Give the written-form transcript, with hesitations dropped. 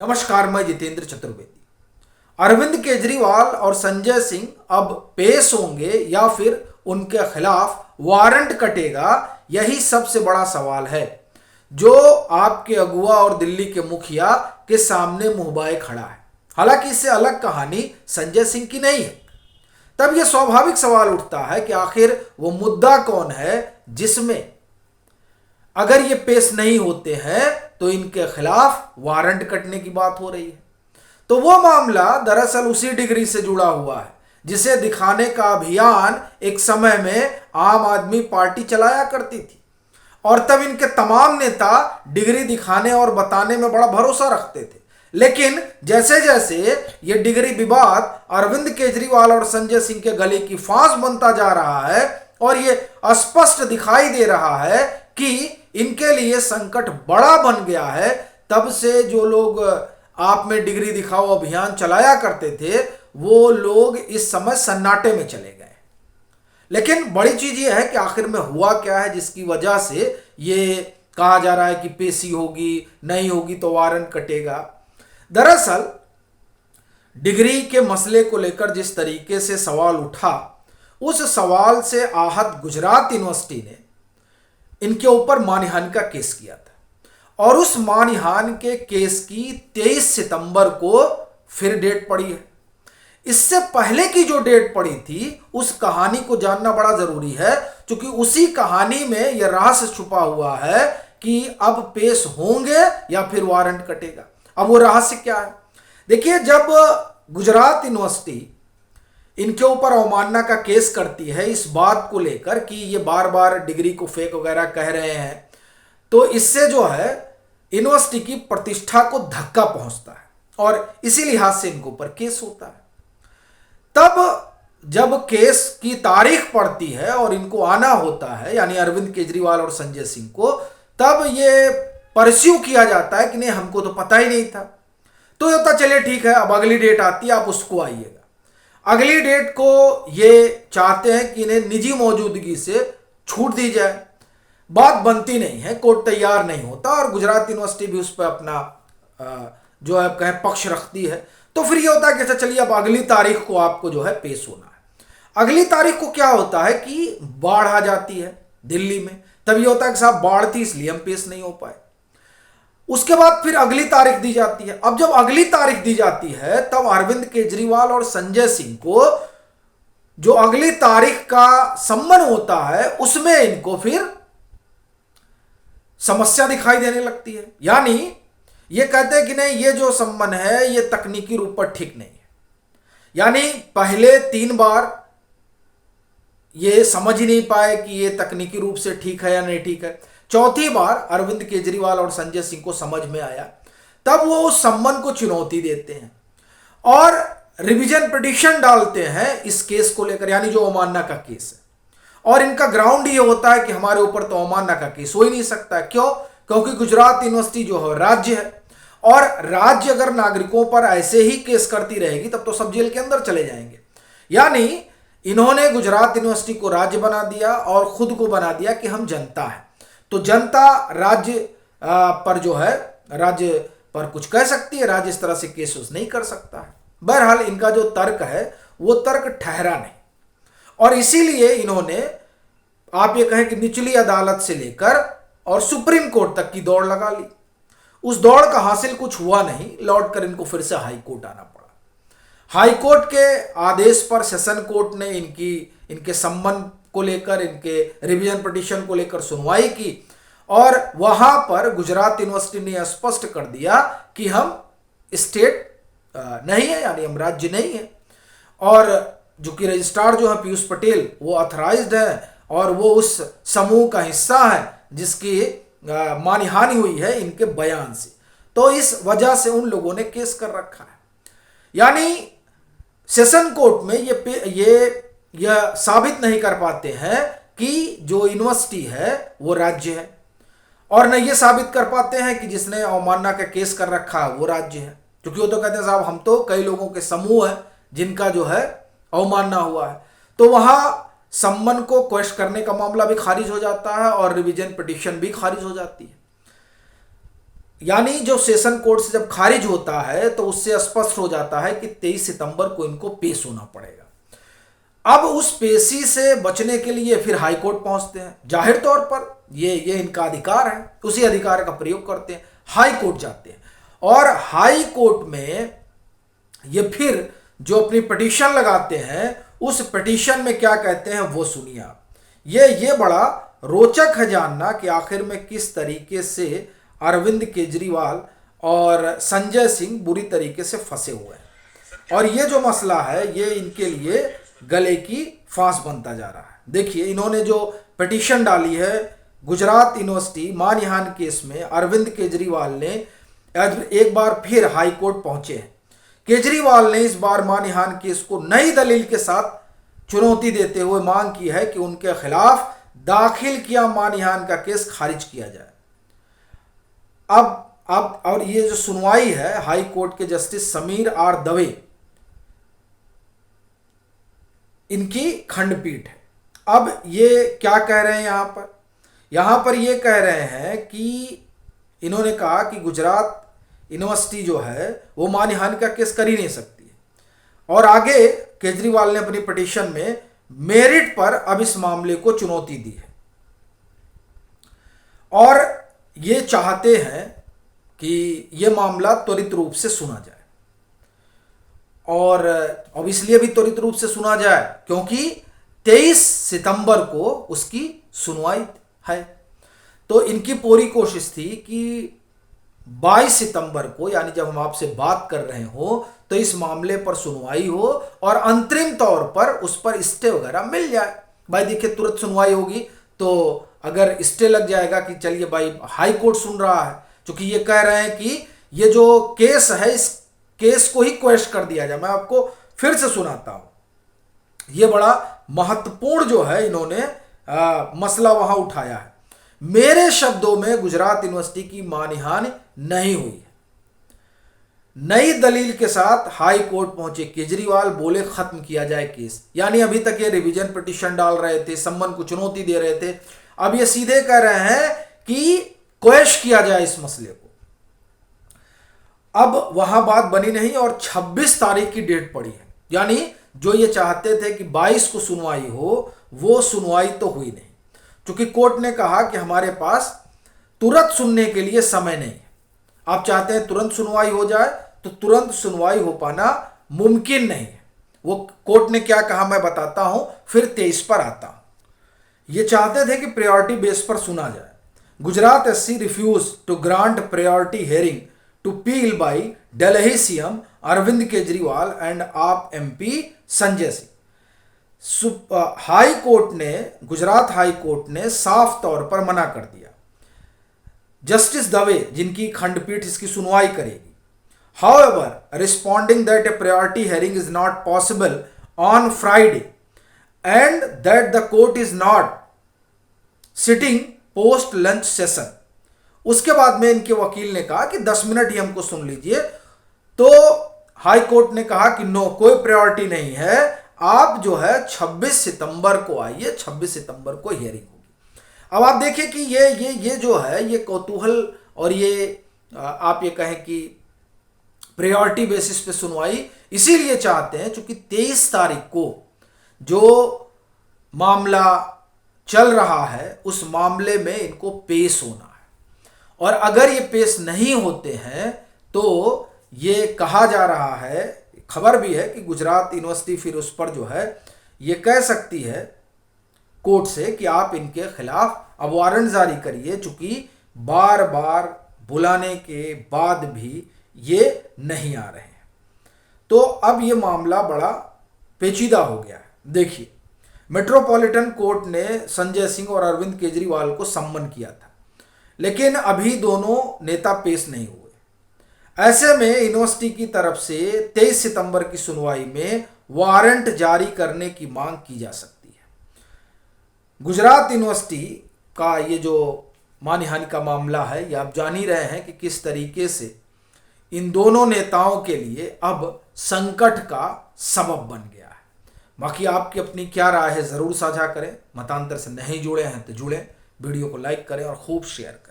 नमस्कार, मैं जितेंद्र चतुर्वेदी। अरविंद केजरीवाल और संजय सिंह अब पेश होंगे या फिर उनके खिलाफ वारंट कटेगा, यही सबसे बड़ा सवाल है जो आपके अगुआ और दिल्ली के मुखिया के सामने मुंहबाए खड़ा है। हालांकि इससे अलग कहानी संजय सिंह की नहीं है। तब यह स्वाभाविक सवाल उठता है कि आखिर वो मुद्दा कौन है जिसमें अगर ये पेश नहीं होते हैं तो इनके खिलाफ वारंट कटने की बात हो रही है। तो वो मामला दरअसल उसी डिग्री से जुड़ा हुआ है जिसे दिखाने का अभियान एक समय में आम आदमी पार्टी चलाया करती थी, और तब इनके तमाम नेता डिग्री दिखाने और बताने में बड़ा भरोसा रखते थे। लेकिन जैसे जैसे ये डिग्री विवाद अरविंद केजरीवाल और संजय सिंह के गले की फांस बनता जा रहा है और ये स्पष्ट दिखाई दे रहा है कि इनके लिए संकट बड़ा बन गया है, तब से जो लोग आप में डिग्री दिखाओ अभियान चलाया करते थे वो लोग इस समय सन्नाटे में चले गए। लेकिन बड़ी चीज ये है कि आखिर में हुआ क्या है जिसकी वजह से ये कहा जा रहा है कि पेशी होगी, नहीं होगी तो वारंट कटेगा। दरअसल डिग्री के मसले को लेकर जिस तरीके से सवाल उठा, उस सवाल से आहत गुजरात यूनिवर्सिटी ने इनके ऊपर मानहानि का केस किया था, और उस मानहानि के केस की 23 सितंबर को फिर डेट पड़ी है। इससे पहले की जो डेट पड़ी थी उस कहानी को जानना बड़ा जरूरी है, क्योंकि उसी कहानी में यह रहस्य छुपा हुआ है कि अब पेश होंगे या फिर वारंट कटेगा। अब वो रहस्य क्या है? देखिए, जब गुजरात यूनिवर्सिटी इनके ऊपर अवमानना का केस करती है इस बात को लेकर कि ये बार बार डिग्री को फेक वगैरह कह रहे हैं, तो इससे जो है यूनिवर्सिटी की प्रतिष्ठा को धक्का पहुंचता है और इसी लिहाज से इनके ऊपर केस होता है। तब जब केस की तारीख पड़ती है और इनको आना होता है, यानी अरविंद केजरीवाल और संजय सिंह को, तब ये परस्यू किया जाता है कि नहीं, हमको तो पता ही नहीं था। तो होता चलिए ठीक है, अब अगली डेट आती है, आप उसको आइएगा। अगली डेट को ये चाहते हैं कि इन्हें निजी मौजूदगी से छूट दी जाए। बात बनती नहीं है, कोर्ट तैयार नहीं होता और गुजरात यूनिवर्सिटी भी उस पर अपना जो है कहें पक्ष रखती है। तो फिर ये होता है कि अच्छा चलिए अब अगली तारीख को आपको जो है पेश होना है। अगली तारीख को क्या होता है कि बाढ़ आ जाती है दिल्ली में। तब ये होता है कि साहब बाढ़ थी इसलिए हम पेश नहीं हो पाए। उसके बाद फिर अगली तारीख दी जाती है। अब जब अगली तारीख दी जाती है तब अरविंद केजरीवाल और संजय सिंह को जो अगली तारीख का सम्मन होता है उसमें इनको फिर समस्या दिखाई देने लगती है। यानी ये कहते हैं कि नहीं, ये जो सम्मन है ये तकनीकी रूप पर ठीक नहीं है। यानी पहले 3 बार ये समझ ही नहीं पाए कि ये तकनीकी रूप से ठीक है या नहीं ठीक है। चौथी बार अरविंद केजरीवाल और संजय सिंह को समझ में आया, तब वो उस सम्मन को चुनौती देते हैं और रिवीजन पिटीशन डालते हैं इस केस को लेकर, यानी जो अवमानना का केस है। और इनका ग्राउंड ये होता है कि हमारे ऊपर तो अवमानना का केस हो ही नहीं सकता। क्यों? क्योंकि गुजरात यूनिवर्सिटी जो है राज्य है, और राज्य अगर नागरिकों पर ऐसे ही केस करती रहेगी तब तो सब जेल के अंदर चले जाएंगे। यानी इन्होंने गुजरात यूनिवर्सिटी को राज्य बना दिया और खुद को बना दिया कि हम जनता है, तो जनता राज्य पर जो है राज्य पर कुछ कह सकती है, राज्य इस तरह से केस नहीं कर सकता है। बहरहाल इनका जो तर्क है वो तर्क ठहरा नहीं, और इसीलिए इन्होंने आप ये कहें कि निचली अदालत से लेकर और सुप्रीम कोर्ट तक की दौड़ लगा ली। उस दौड़ का हासिल कुछ हुआ नहीं, लौटकर इनको फिर से हाई कोर्ट आना पड़ा। हाई कोर्ट के आदेश पर सेशन कोर्ट ने इनके सम्मन को लेकर, इनके रिवीजन पिटीशन को लेकर सुनवाई की, और वहां पर गुजरात यूनिवर्सिटी ने स्पष्ट कर दिया कि हम स्टेट नहीं है, यानी हम राज्य नहीं है। और जो कि रजिस्ट्रार जो है पीयूष पटेल वो ऑथराइज्ड है और वो उस समूह का हिस्सा है जिसकी मानहानि हुई है इनके बयान से। तो इस वजह से उन लोगों ने केस कर रखा है। यानी सेशन कोर्ट में यह साबित नहीं कर पाते हैं कि जो यूनिवर्सिटी है वो राज्य है, और न ये साबित कर पाते हैं कि जिसने अवमानना का केस कर रखा है वो राज्य है। क्योंकि वो तो कहते हैं साहब हम तो कई लोगों के समूह है जिनका जो है अवमानना हुआ है। तो वहां सम्मन को क्वेश्चन करने का मामला भी खारिज हो जाता है और रिवीजन पिटीशन भी खारिज हो जाती है। यानी जो सेशन कोर्ट से जब खारिज होता है तो उससे स्पष्ट हो जाता है कि 23 सितंबर को इनको पेश होना पड़ेगा। अब उस पेशी से बचने के लिए फिर हाई कोर्ट पहुंचते हैं। जाहिर तौर पर ये इनका अधिकार है, उसी अधिकार का प्रयोग करते हैं, हाई कोर्ट जाते हैं और हाई कोर्ट में ये फिर जो अपनी पिटीशन लगाते हैं उस पिटीशन में क्या कहते हैं वो सुनिए आप। ये बड़ा रोचक है जानना कि आखिर में किस तरीके से अरविंद केजरीवाल और संजय सिंह बुरी तरीके से फंसे हुए हैं और ये जो मसला है ये इनके लिए गले की फांस बनता जा रहा है। देखिए इन्होंने जो पिटीशन डाली है गुजरात यूनिवर्सिटी मानहानि केस में, अरविंद केजरीवाल ने एक बार फिर हाई कोर्ट पहुंचे हैं। केजरीवाल ने इस बार मानहानि केस को नई दलील के साथ चुनौती देते हुए मांग की है कि उनके खिलाफ दाखिल किया मानहानि का केस खारिज किया जाए। अब और ये जो सुनवाई है हाई कोर्ट के जस्टिस समीर आर दवे इनकी खंडपीठ है। अब ये क्या कह रहे हैं यहां पर ये कह रहे हैं कि इन्होंने कहा कि गुजरात यूनिवर्सिटी जो है वो मानहानि का केस कर ही नहीं सकती है और आगे केजरीवाल ने अपनी पिटीशन में मेरिट पर अब इस मामले को चुनौती दी है और ये चाहते हैं कि ये मामला त्वरित रूप से सुना जाए। और अब इसलिए भी त्वरित रूप से सुना जाए क्योंकि 23 सितंबर को उसकी सुनवाई है। तो इनकी पूरी कोशिश थी कि 22 सितंबर को, यानी जब हम आपसे बात कर रहे हो तो इस मामले पर सुनवाई हो और अंतरिम तौर पर उस पर स्टे वगैरह मिल जाए। भाई देखिए तुरंत सुनवाई होगी तो अगर स्टे लग जाएगा कि चलिए भाई हाई कोर्ट सुन रहा है, क्योंकि ये कह रहे हैं कि ये जो केस है इस केस को ही क्वेश्चन कर दिया जाए। मैं आपको फिर से सुनाता हूं। ये बड़ा महत्वपूर्ण जो है इन्होंने मसला वहां उठाया है। मेरे शब्दों में गुजरात यूनिवर्सिटी की मानहानि नहीं हुई है। नई दलील के साथ हाई कोर्ट पहुंचे केजरीवाल, बोले खत्म किया जाए केस। यानी अभी तक ये रिवीजन पिटीशन डाल रहे थे, सम्मन को चुनौती दे रहे थे, अब ये सीधे कह रहे हैं कि क्वेश्चन किया जाए इस मसले को। अब वहां बात बनी नहीं और 26 तारीख की डेट पड़ी है। यानी जो ये चाहते थे कि 22 को सुनवाई हो वो सुनवाई तो हुई नहीं, क्योंकि कोर्ट ने कहा कि हमारे पास तुरंत सुनने के लिए समय नहीं है। आप चाहते हैं तुरंत सुनवाई हो जाए तो तुरंत सुनवाई हो पाना मुमकिन नहीं है। वो कोर्ट ने क्या कहा मैं बताता हूं, फिर 23 पर आता हूं। ये चाहते थे कि प्रायोरिटी बेस पर सुना जाए। Gujarat SC refuse to grant priority hearing to plea by Delhi CM Arvind Kejriwal and AAP MP Sanjay Singh. High court ने, गुजरात हाई कोर्ट ने साफ तौर पर मना कर दिया। जस्टिस दवे जिनकी खंडपीठ इसकी सुनवाई करेगी, however responding that a priority hearing is not possible on Friday and that the court is not sitting post lunch session। उसके बाद में इनके वकील ने कहा कि 10 मिनट ही हमको सुन लीजिए। तो हाई कोर्ट ने कहा कि नो, कोई प्रायोरिटी नहीं है, आप जो है 26 सितंबर को आइए, 26 सितंबर को हियरिंग होगी। अब आप देखिए कि ये जो है ये कौतूहल और ये आप ये कहें कि प्रायोरिटी बेसिस पे सुनवाई इसीलिए चाहते हैं क्योंकि 23 तारीख को जो मामला चल रहा है उस मामले में इनको पेश होना है और अगर ये पेश नहीं होते हैं तो ये कहा जा रहा है, खबर भी है कि गुजरात यूनिवर्सिटी फिर उस पर जो है ये कह सकती है कोर्ट से कि आप इनके खिलाफ अब वारंट जारी करिए, चूंकि बार बार बुलाने के बाद भी ये नहीं आ रहे हैं। तो अब ये मामला बड़ा पेचीदा हो गया है। देखिए मेट्रोपॉलिटन कोर्ट ने संजय सिंह और अरविंद केजरीवाल को सम्मन किया था, लेकिन अभी दोनों नेता पेश नहीं हुए। ऐसे में यूनिवर्सिटी की तरफ से 23 सितंबर की सुनवाई में वारंट जारी करने की मांग की जा सकती है। गुजरात यूनिवर्सिटी का ये जो मानहानि का मामला है, ये आप जान ही रहे हैं कि किस तरीके से इन दोनों नेताओं के लिए अब संकट का सबब बन गया है। बाकी आपकी अपनी क्या राय है ज़रूर साझा करें। मतांतर से नहीं जुड़े हैं तो जुड़ें, वीडियो को लाइक करें और खूब शेयर करें।